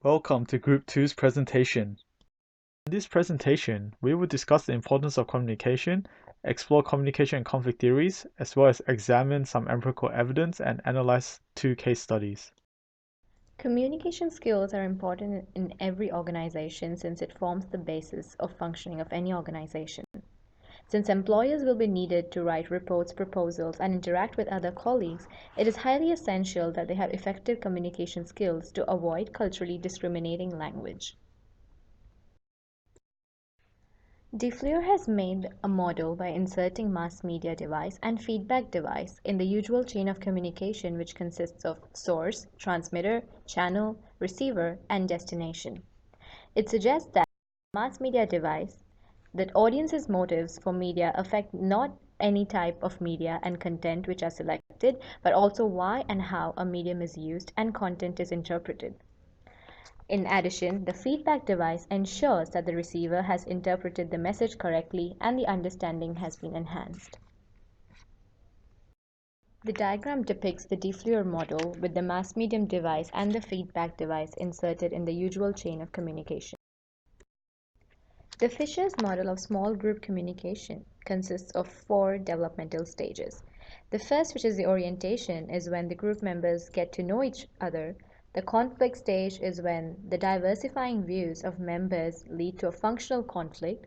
Welcome to Group 2's presentation. In this presentation, we will discuss the importance of communication, explore communication and conflict theories, as well as examine some empirical evidence and analyze two case studies. Communication skills are important in every organization since it forms the basis of functioning of any organization. Since employers will be needed to write reports, proposals, and interact with other colleagues, it is highly essential that they have effective communication skills to avoid culturally discriminating language. DeFleur has made a model by inserting mass media device and feedback device in the usual chain of communication, which consists of source, transmitter, channel, receiver, and destination. It suggests that mass media device, that audience's motives for media affect not any type of media and content which are selected, but also why and how a medium is used and content is interpreted. In addition, the feedback device ensures that the receiver has interpreted the message correctly and the understanding has been enhanced. The diagram depicts the DeFleur model with the mass medium device and the feedback device inserted in the usual chain of communication. The Fisher's model of small group communication consists of 4 developmental stages. The first, which is the orientation, is when the group members get to know each other. The conflict stage is when the diversifying views of members lead to a functional conflict.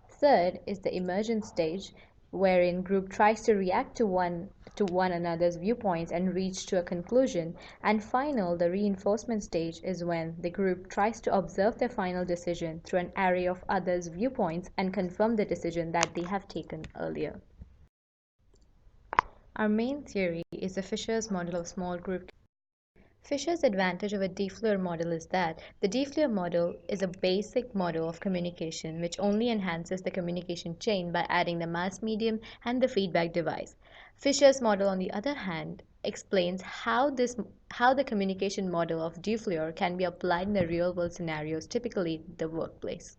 Third is the emergence stage, wherein group tries to react to one another's viewpoints and reach to a conclusion. And final, the reinforcement stage, is when the group tries to observe their final decision through an array of others' viewpoints and confirm the decision that they have taken earlier. Our main theory is the Fisher's model of small group. Fisher's advantage over DeFleur model is that the DeFleur model is a basic model of communication which only enhances the communication chain by adding the mass medium and the feedback device. Fisher's model, on the other hand, explains how the communication model of DeFleur can be applied in the real-world scenarios, typically the workplace.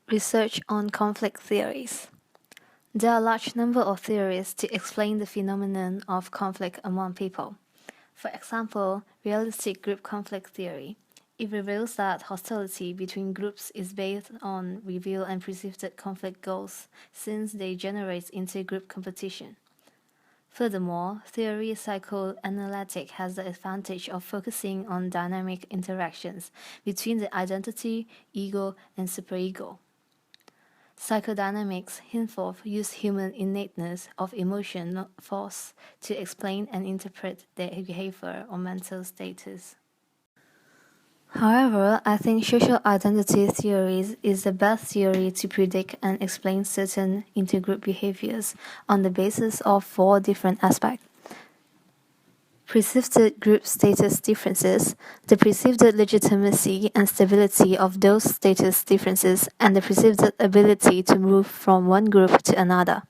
Research on conflict theories. There are a large number of theories to explain the phenomenon of conflict among people. For example, realistic group conflict theory. It reveals that hostility between groups is based on revealed and perceived conflict goals, since they generate inter-group competition. Furthermore, theory psychoanalytic has the advantage of focusing on dynamic interactions between the identity, ego, and superego. Psychodynamics henceforth use human innateness of emotion force to explain and interpret their behavior or mental status. However, I think social identity theories is the best theory to predict and explain certain intergroup behaviors on the basis of 4 different aspects. Perceived group status differences, the perceived legitimacy and stability of those status differences, and the perceived ability to move from one group to another.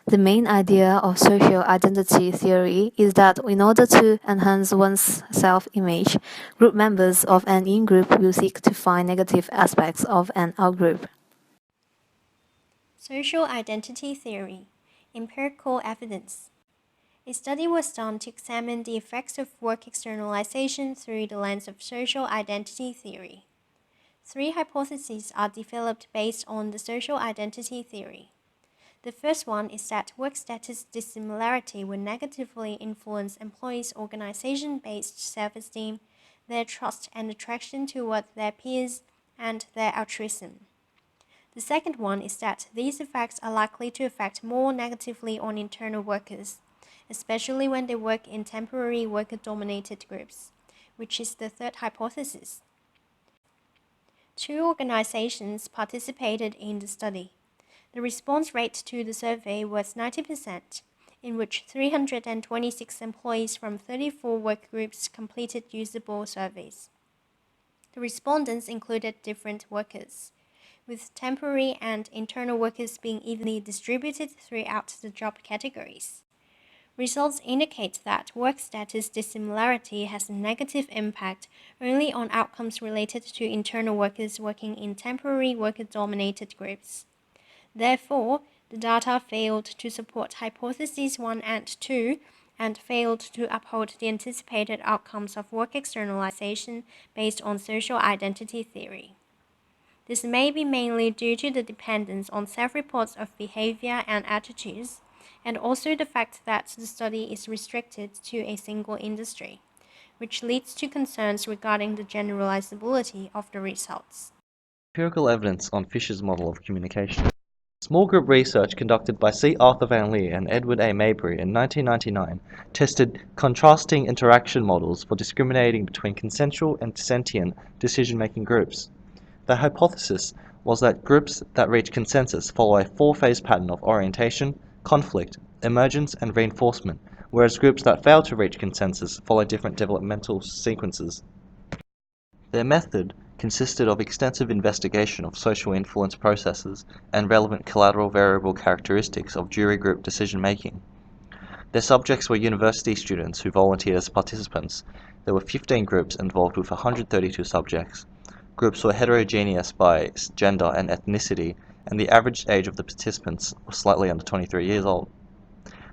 The main idea of social identity theory is that in order to enhance one's self-image, group members of an in-group will seek to find negative aspects of an out-group. Social identity theory, empirical evidence. A study was done to examine the effects of work externalization through the lens of social identity theory. 3 hypotheses are developed based on the social identity theory. The first one is that work status dissimilarity will negatively influence employees' organization-based self-esteem, their trust and attraction toward their peers, and their altruism. The second one is that these effects are likely to affect more negatively on internal workers, especially when they work in temporary worker-dominated groups, which is the third hypothesis. 2 organizations participated in the study. The response rate to the survey was 90%, in which 326 employees from 34 work groups completed usable surveys. The respondents included different workers, with temporary and internal workers being evenly distributed throughout the job categories. Results indicate that work status dissimilarity has a negative impact only on outcomes related to internal workers working in temporary worker-dominated groups. Therefore, the data failed to support hypotheses 1 and 2, and failed to uphold the anticipated outcomes of work externalization based on social identity theory. This may be mainly due to the dependence on self-reports of behavior and attitudes, and also the fact that the study is restricted to a single industry, which leads to concerns regarding the generalizability of the results. Empirical evidence on Fisher's model of communication. Small group research conducted by C. Arthur Van Leer and Edward A. Mabry in 1999 tested contrasting interaction models for discriminating between consensual and dissentient decision-making groups. The hypothesis was that groups that reach consensus follow a four-phase pattern of orientation, conflict, emergence, and reinforcement, whereas groups that fail to reach consensus follow different developmental sequences. Their method consisted of extensive investigation of social influence processes and relevant collateral variable characteristics of jury group decision-making. Their subjects were university students who volunteered as participants. There were 15 groups involved with 132 subjects. Groups were heterogeneous by gender and ethnicity, and the average age of the participants was slightly under 23 years old.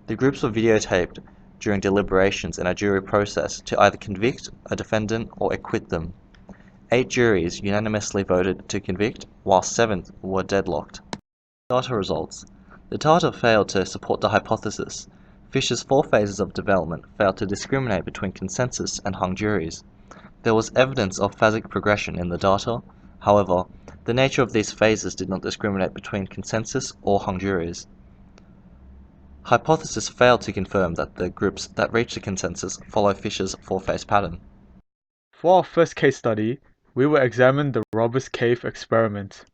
The groups were videotaped during deliberations in a jury process to either convict a defendant or acquit them. 8 juries unanimously voted to convict, while 7 were deadlocked. Data results. The data failed to support the hypothesis. Fisher's 4 phases of development failed to discriminate between consensus and hung juries. There was evidence of phasic progression in the data. However, the nature of these phases did not discriminate between consensus or hung juries. Hypothesis failed to confirm that the groups that reached a consensus follow Fisher's 4-phase pattern. For our first case study, we will examine the Robbers Cave experiment.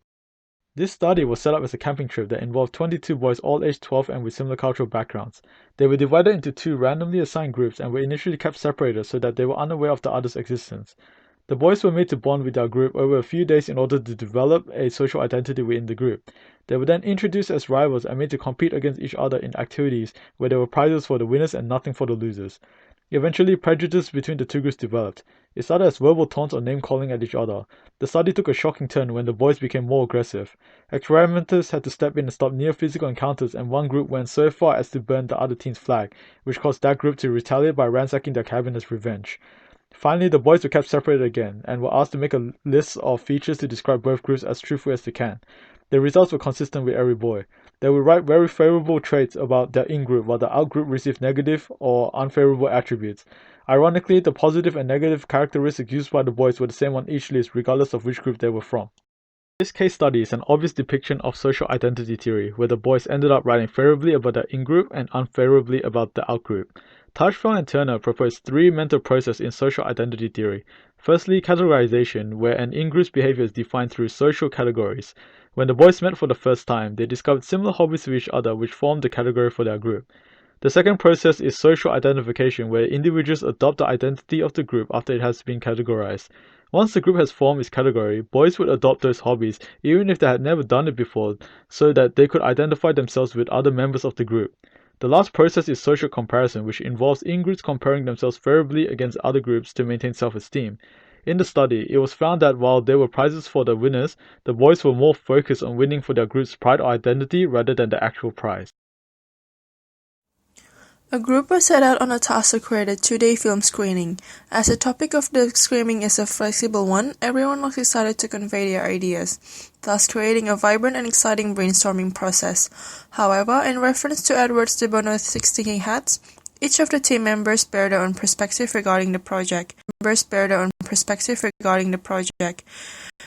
This study was set up as a camping trip that involved 22 boys all aged 12 and with similar cultural backgrounds. They were divided into 2 randomly assigned groups and were initially kept separated so that they were unaware of the other's existence. The boys were made to bond with their group over a few days in order to develop a social identity within the group. They were then introduced as rivals and made to compete against each other in activities where there were prizes for the winners and nothing for the losers. Eventually, prejudice between the 2 groups developed. It started as verbal taunts or name-calling at each other. The study took a shocking turn when the boys became more aggressive. Experimenters had to step in and stop near-physical encounters, and one group went so far as to burn the other team's flag, which caused that group to retaliate by ransacking their cabin as revenge. Finally, the boys were kept separated again, and were asked to make a list of features to describe both groups as truthfully as they can. The results were consistent with every boy. They would write very favorable traits about their in-group, while the out-group received negative or unfavorable attributes. Ironically, the positive and negative characteristics used by the boys were the same on each list, regardless of which group they were from. This case study is an obvious depiction of social identity theory, where the boys ended up writing favorably about their in-group and unfavorably about the out-group. Touchfeld and Turner proposed 3 mental processes in social identity theory. Firstly, categorization, where an in-group's behavior is defined through social categories. When the boys met for the first time, they discovered similar hobbies with each other, which formed the category for their group. The second process is social identification, where individuals adopt the identity of the group after it has been categorized. Once the group has formed its category, boys would adopt those hobbies, even if they had never done it before, so that they could identify themselves with other members of the group. The last process is social comparison, which involves in-groups comparing themselves favorably against other groups to maintain self-esteem. In the study, it was found that while there were prizes for the winners, the boys were more focused on winning for their group's pride or identity rather than the actual prize. A group was set out on a task to create a 2-day film screening. As the topic of the screening is a flexible one, everyone was excited to convey their ideas, thus creating a vibrant and exciting brainstorming process. However, in reference to Edward's de Bono's 6 thinking hats, each of the team members bear their own perspective regarding the project.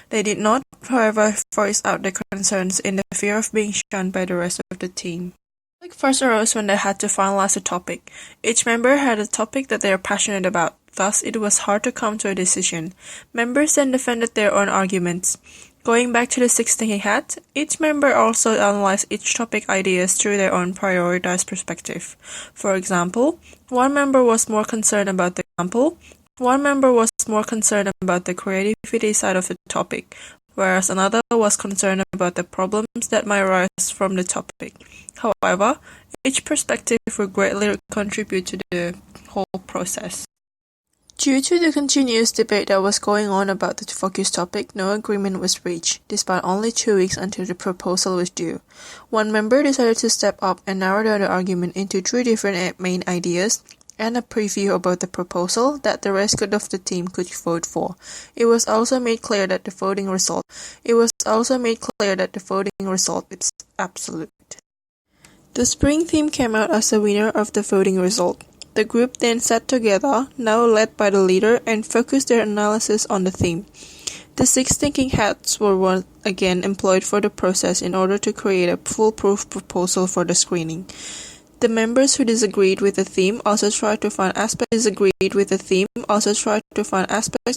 They did not, however, voice out their concerns in the fear of being shunned by the rest of the team. Conflict first arose when they had to finalize a topic. Each member had a topic that they are passionate about, thus it was hard to come to a decision. Members then defended their own arguments. Going back to the 6 thinking hat, each member also analyzed each topic ideas through their own prioritized perspective. For example, one member was more concerned about the creativity side of the topic, whereas another was concerned about the problems that might arise from the topic. However, each perspective would greatly contribute to the whole process. Due to the continuous debate that was going on about the focus topic, no agreement was reached, despite only 2 weeks until the proposal was due. One member decided to step up and narrow down the argument into 3 different main ideas and a preview about the proposal that the rest of the team could vote for. It was also made clear that the voting result is absolute. The spring theme came out as the winner of the voting result. The group then sat together, now led by the leader, and focused their analysis on the theme. The 6 thinking hats were once again employed for the process in order to create a foolproof proposal for the screening. The members who disagreed with the theme also tried to find aspects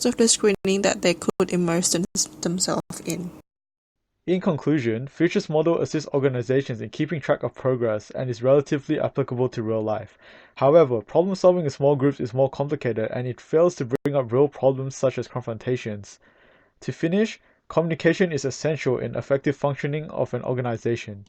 of the screening that they could immerse themselves in. In conclusion, Fisher's model assists organizations in keeping track of progress and is relatively applicable to real life. However, problem solving in small groups is more complicated and it fails to bring up real problems such as confrontations. To finish, communication is essential in effective functioning of an organization.